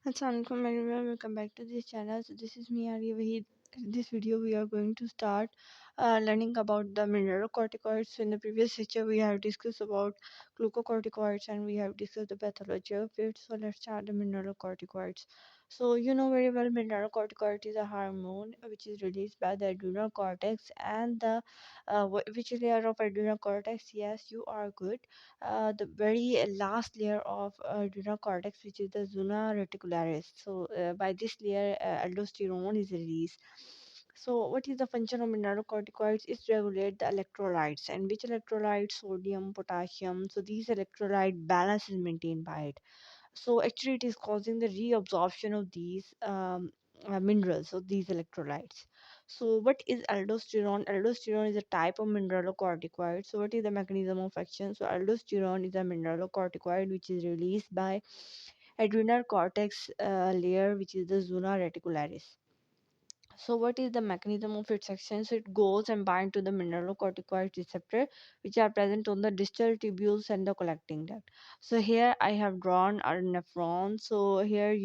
Assalamualaikum everyone, welcome back to this channel. So this is me Arya Wahid. In this video we are going to start learning about the mineralocorticoids. So in the previous lecture we have discussed about glucocorticoids and we have discussed the pathology of it. So let's start the mineralocorticoids. So you know very well mineralocorticoid is a hormone which is released by the adrenal cortex and the which layer of adrenal cortex? Yes, you are good. The very last layer of adrenal cortex, which is the zona reticularis. So, by this layer, aldosterone is released. So, what is the function of mineralocorticoids? It regulate the electrolytes, and which electrolytes? Sodium, potassium. So, these electrolyte balance is maintained by it. So actually it is causing the reabsorption of these minerals, of these electrolytes. So what is aldosterone? Aldosterone is a type of mineralocorticoid. So what is the mechanism of action? So aldosterone is a mineralocorticoid which is released by adrenal cortex layer, which is the zona reticularis. So what is the mechanism of its action? So it goes and binds to the mineralocorticoid receptor, which are present on the distal tubules and the collecting duct. So here I have drawn a nephron. So here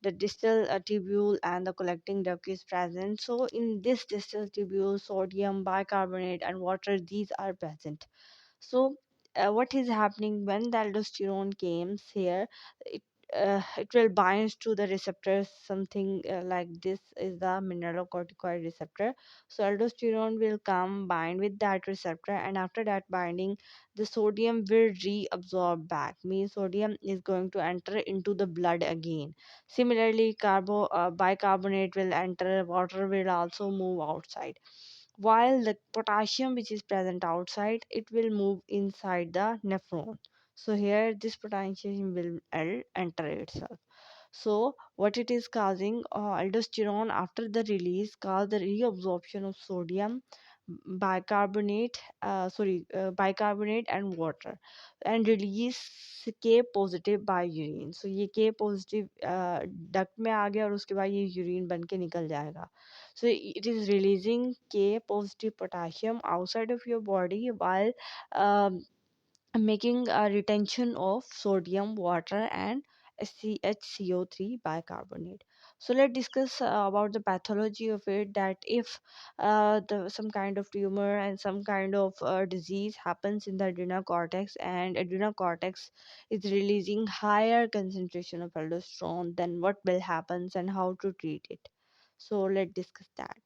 the distal tubule and the collecting duct is present. So in this distal tubule, sodium, bicarbonate, and water, these are present. So, what is happening when the aldosterone comes here? It it will bind to the receptors. Something like this is the mineralocorticoid receptor. So aldosterone will come bind with that receptor, and after that binding, the sodium will reabsorb back. Means sodium is going to enter into the blood again. Similarly, bicarbonate will enter. Water will also move outside, while the potassium which is present outside, it will move inside the nephron. So here this potassium will enter itself. So what it is causing, aldosterone after the release cause the reabsorption of sodium, bicarbonate and water, and release K positive by urine. So ये K positive duct में आ गया और उसके बाद ये urine बन के निकल जाएगा. So it is releasing K positive potassium outside of your body while um, making a retention of sodium, water, and CHCO3 bicarbonate. So let's discuss about the pathology of it. That if some kind of tumor and some kind of disease happens in the adrenal cortex, and adrenal cortex is releasing higher concentration of aldosterone, then what will happen and how to treat it. So let's discuss that.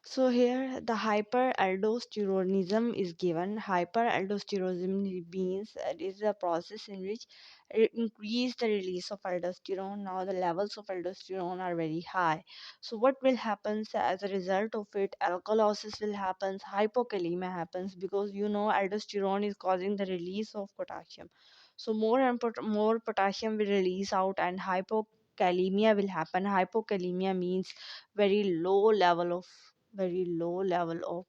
So here the hyperaldosteronism is given. Hyperaldosteronism means it is a process in which it increase the release of aldosterone. Now the levels of aldosterone are very high. So what will happen as a result of it? Alkalosis will happen, hypokalemia happens, because aldosterone is causing the release of potassium. So more potassium will release out and hypokalemia will happen. Hypokalemia means very low level of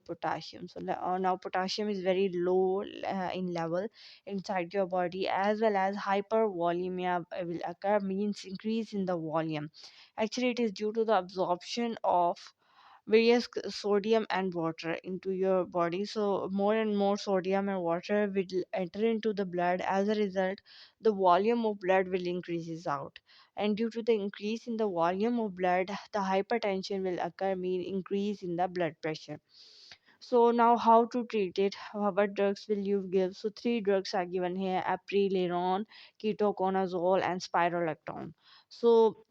potassium. So now potassium is very low in level inside your body, as well as hypervolemia will occur, means increase in the volume. Actually it is due to the absorption of various sodium and water into your body. So more and more sodium and water will enter into the blood. As a result, the volume of blood will increases out, and due to the increase in the volume of blood, the hypertension will occur, mean increase in the blood pressure. So now how to treat it? What drugs will you give? So three drugs are given here: aprilleron, ketoconazole, and spironolactone. So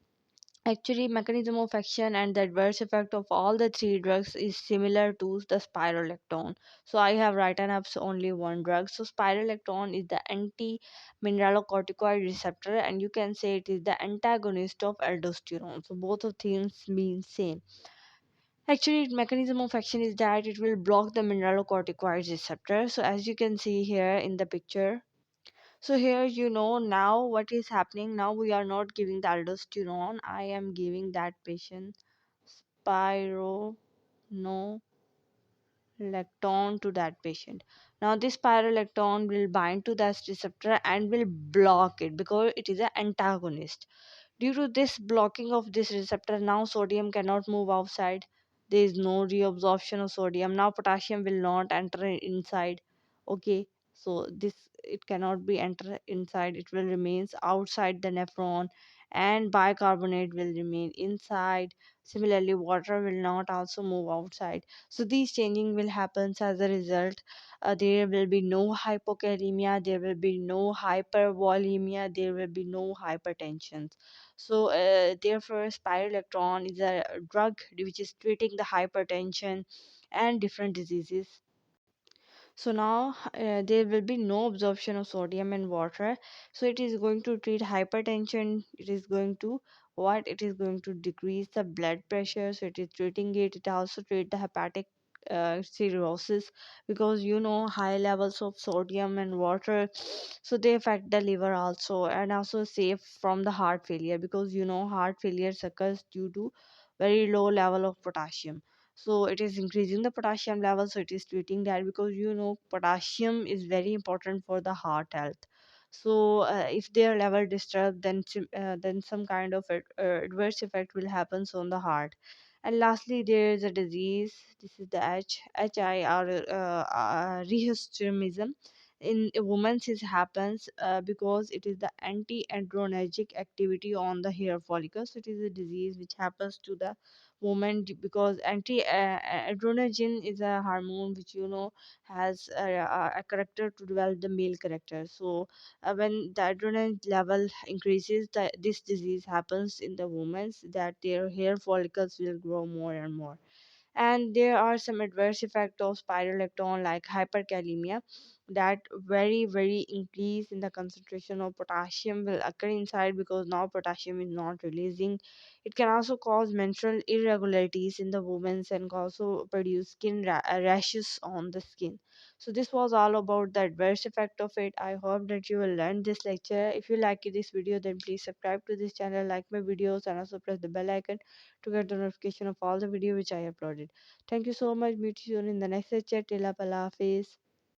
actually, mechanism of action and the adverse effect of all the three drugs is similar to the spironolactone. So I have written up only one drug. So spironolactone is the anti-mineralocorticoid receptor, and you can say it is the antagonist of aldosterone. So both of things mean same. Actually, its mechanism of action is that it will block the mineralocorticoid receptor. So as you can see here in the picture, so here now what is happening. Now we are not giving the aldosterone. I am giving that patient spironolactone to that patient. Now this spironolactone will bind to that receptor and will block it because it is an antagonist. Due to this blocking of this receptor, now sodium cannot move outside. There is no reabsorption of sodium. Now potassium will not enter inside. Okay, so this it cannot be enter inside. It will remains outside the nephron, and bicarbonate will remain inside. Similarly, water will not also move outside. So these changing will happen as a result. There will be no hypokalemia, there will be no hypervolemia, there will be no hypertension. So therefore spiroelectron is a drug which is treating the hypertension and different diseases. So now there will be no absorption of sodium and water. So it is going to treat hypertension. It is going to what? It is going to decrease the blood pressure. So it is treating it. It also treat the hepatic cirrhosis, because high levels of sodium and water, so they affect the liver also, and also safe from the heart failure, because heart failure occurs due to very low level of potassium. So it is increasing the potassium level, so it is treating that, because potassium is very important for the heart health. So if their level disturbed, then some kind of adverse effect will happen on the heart. And lastly, there is a disease. This is the rheumatism. In a woman, this happens because it is the anti-androgenetic activity on the hair follicles. So it is a disease which happens to the woman because androgen is a hormone which has a character to develop the male character. So when the adrenaline level increases, this disease happens in the women, that their hair follicles will grow more and more. And there are some adverse effects of spirolectone like hyperkalemia, that very increase in the concentration of potassium will occur inside, because now potassium is not releasing. It can also cause menstrual irregularities in the women and also produce rashes on the skin. So this was all about the adverse effect of it. I hope that you will learn this lecture. If you like this video, then please subscribe to this channel, like my videos, and also press the bell icon to get the notification of all the video which I uploaded. Thank you so much. Meet you soon in the next lecture. Till Allah Hafiz.